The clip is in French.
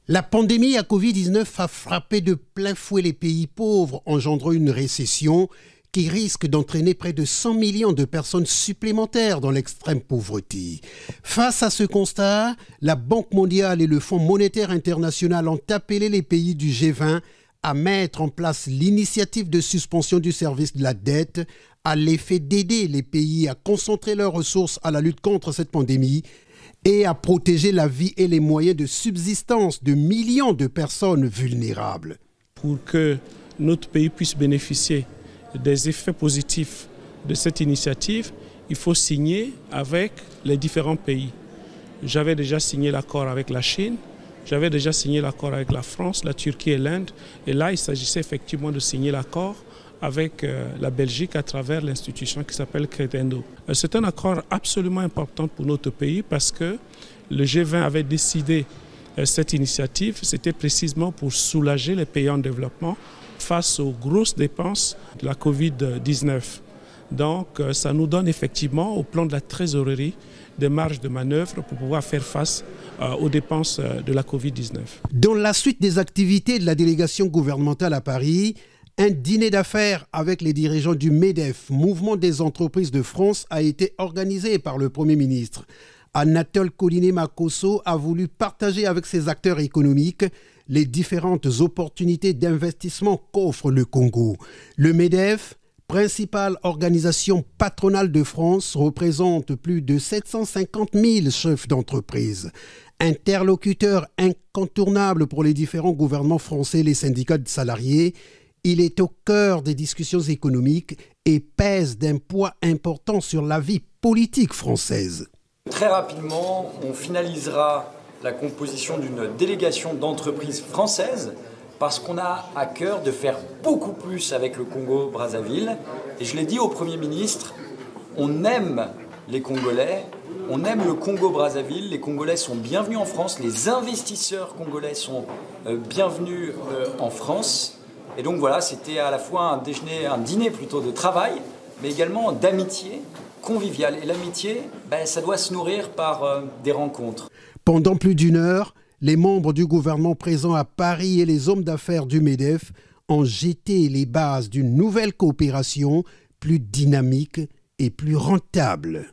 La pandémie à Covid-19 a frappé de plein fouet les pays pauvres, engendrant une récession qui risque d'entraîner près de 100 millions de personnes supplémentaires dans l'extrême pauvreté. Face à ce constat, la Banque mondiale et le Fonds monétaire international ont appelé les pays du G20 à mettre en place l'initiative de suspension du service de la dette à l'effet d'aider les pays à concentrer leurs ressources à la lutte contre cette pandémie et à protéger la vie et les moyens de subsistance de millions de personnes vulnérables. Pour que notre pays puisse bénéficier des effets positifs de cette initiative, il faut signer avec les différents pays. J'avais déjà signé l'accord avec la Chine, j'avais déjà signé l'accord avec la France, la Turquie et l'Inde. Et là, il s'agissait effectivement de signer l'accord avec la Belgique à travers l'institution qui s'appelle Credendo. C'est un accord absolument important pour notre pays parce que le G20 avait décidé cette initiative. C'était précisément pour soulager les pays en développement face aux grosses dépenses de la Covid-19. Donc ça nous donne effectivement au plan de la trésorerie des marges de manœuvre pour pouvoir faire face aux dépenses de la Covid-19. Dans la suite des activités de la délégation gouvernementale à Paris, un dîner d'affaires avec les dirigeants du MEDEF, Mouvement des entreprises de France, a été organisé par le Premier ministre. Anatole Collinet-Makosso a voulu partager avec ses acteurs économiques les différentes opportunités d'investissement qu'offre le Congo. Le MEDEF, principale organisation patronale de France, représente plus de 750 000 chefs d'entreprise. Interlocuteur incontournable pour les différents gouvernements français et les syndicats de salariés, il est au cœur des discussions économiques et pèse d'un poids important sur la vie politique française. Très rapidement, on finalisera la composition d'une délégation d'entreprises françaises parce qu'on a à cœur de faire beaucoup plus avec le Congo-Brazzaville. Et je l'ai dit au Premier ministre, on aime les Congolais, on aime le Congo-Brazzaville, les Congolais sont bienvenus en France, les investisseurs congolais sont bienvenus en France. Et donc voilà, c'était à la fois un dîner plutôt de travail, mais également d'amitié conviviale. Et l'amitié, ça doit se nourrir par des rencontres. Pendant plus d'une heure, les membres du gouvernement présents à Paris et les hommes d'affaires du MEDEF ont jeté les bases d'une nouvelle coopération plus dynamique et plus rentable.